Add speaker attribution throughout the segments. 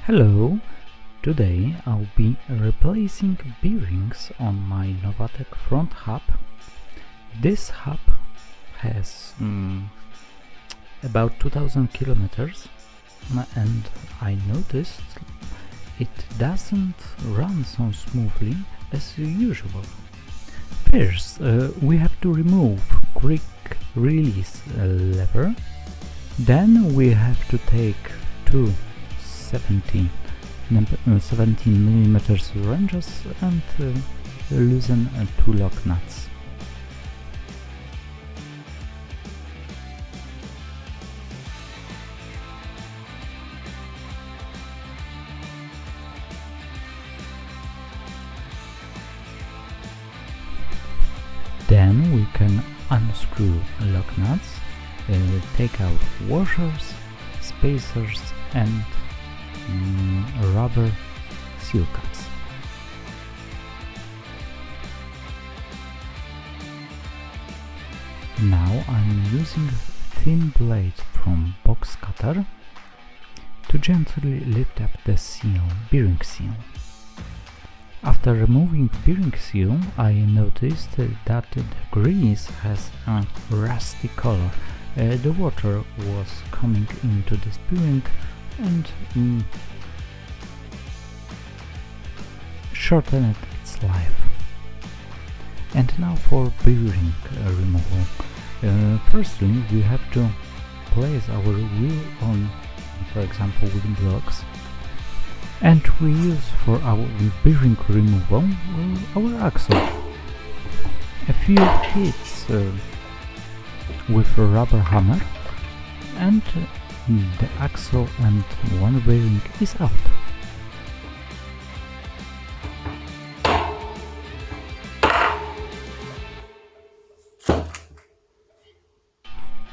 Speaker 1: Hello, today I'll be replacing bearings on my Novatec front hub. This hub has about 2000 kilometers and I noticed it doesn't run so smoothly as usual. First, we have to remove quick release lever, then we have to take two 17 mm wrenches and loosen two lock nuts. Then we can unscrew lock nuts, take out washers, spacers and rubber seal caps. Now I'm using thin blade from box cutter to gently lift up the bearing seal. After removing bearing seal, I noticed that the grease has a rusty color. The water was coming into this bearing and shortened its life. And now for bearing removal. Firstly, we have to place our wheel on, for example, wooden blocks, and we use for our bearing removal our axle. A few hits with a rubber hammer and the axle and one bearing is out.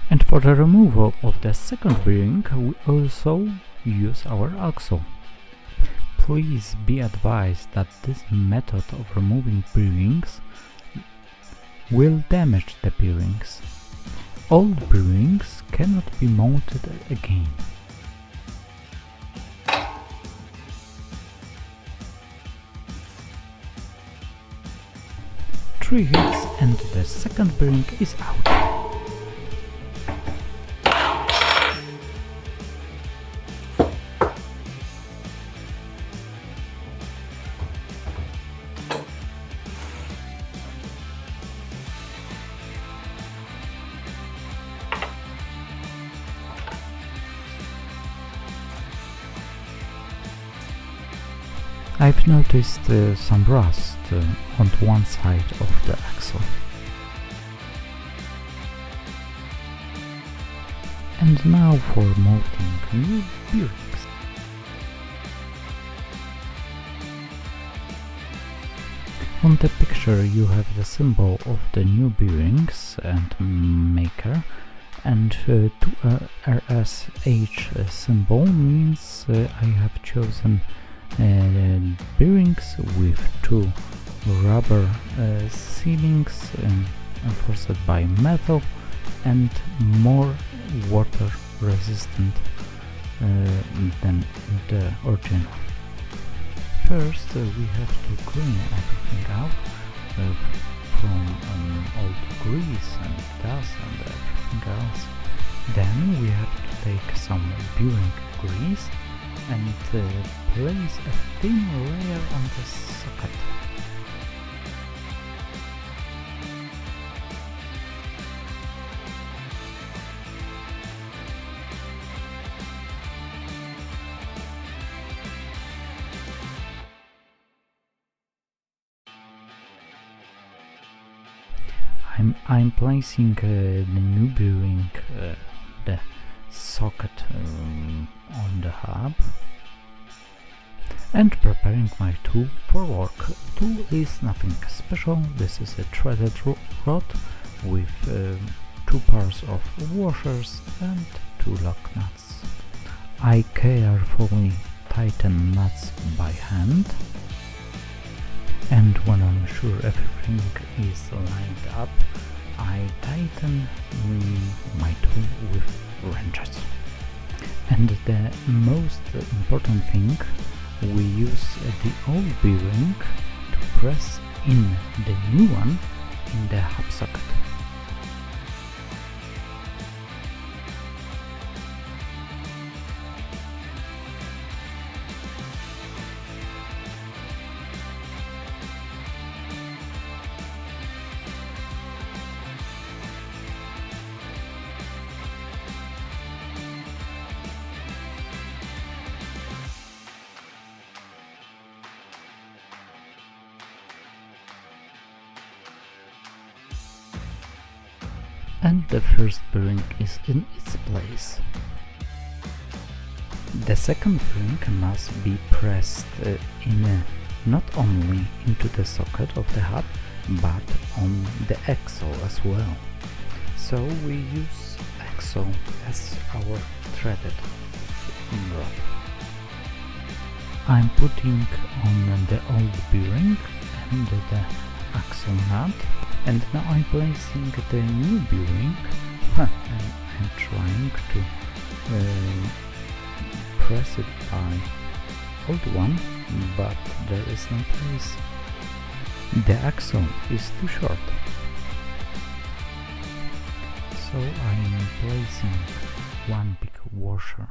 Speaker 1: And for the removal of the second bearing we also use our axle. Please be advised that this method of removing bearings will damage the bearings. Old bearings cannot be mounted again. Three hits and the second bearing is out. I've noticed some rust on one side of the axle. And now for mounting new bearings. On the picture you have the symbol of the new bearings and maker, and to RSH symbol means I have chosen bearings with two rubber sealings enforced by metal and more water resistant than the original. First we have to clean everything out from old grease and dust and everything else. Then we have to take some bearing grease and place a thin layer on the socket. I'm placing the new bearing, the socket on the hub and preparing my tool for work. Tool is nothing special. This is a threaded rod with two pairs of washers and two lock nuts. I carefully tighten nuts by hand, and when I'm sure everything is lined up, I tighten my tool with wrenches. And the most important thing, we use the old bearing to press in the new one in the hub socket. And the first bearing is in its place. The second bearing must be pressed not only into the socket of the hub, but on the axle as well. So we use axle as our threaded rod. I'm putting on the old bearing and the axle nut, and now I'm placing the new bearing and I'm trying to press it by old one, but there is no place. The axle is too short. So I'm placing one big washer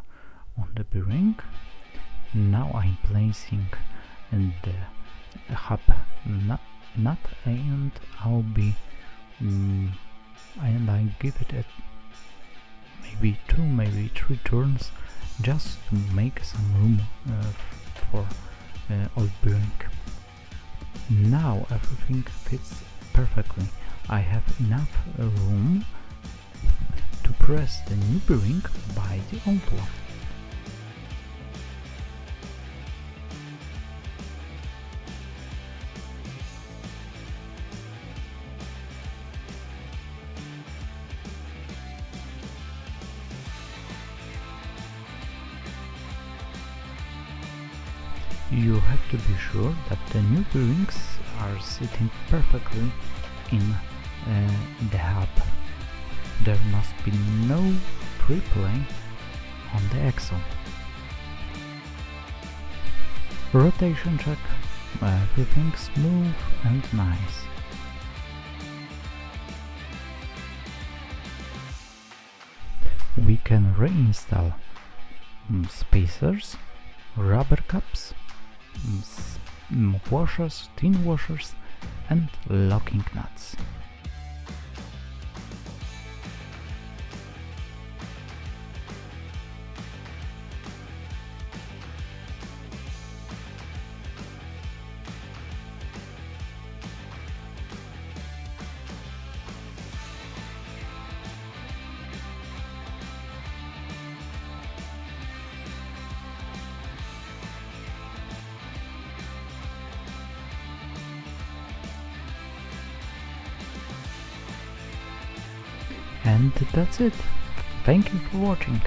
Speaker 1: on the bearing. Now I'm placing the hub nut, and I'll be and I give it maybe 2, maybe 3 turns, just to make some room for old bearing. Now everything fits perfectly. I have enough room to press the new bearing by the old one. You have to be sure that the new bearings are sitting perfectly in the hub. There must be no free play on the axle. Rotation check, everything smooth and nice. We can reinstall spacers, rubber cups, washers, tin washers and locking nuts. And that's it. Thank you for watching.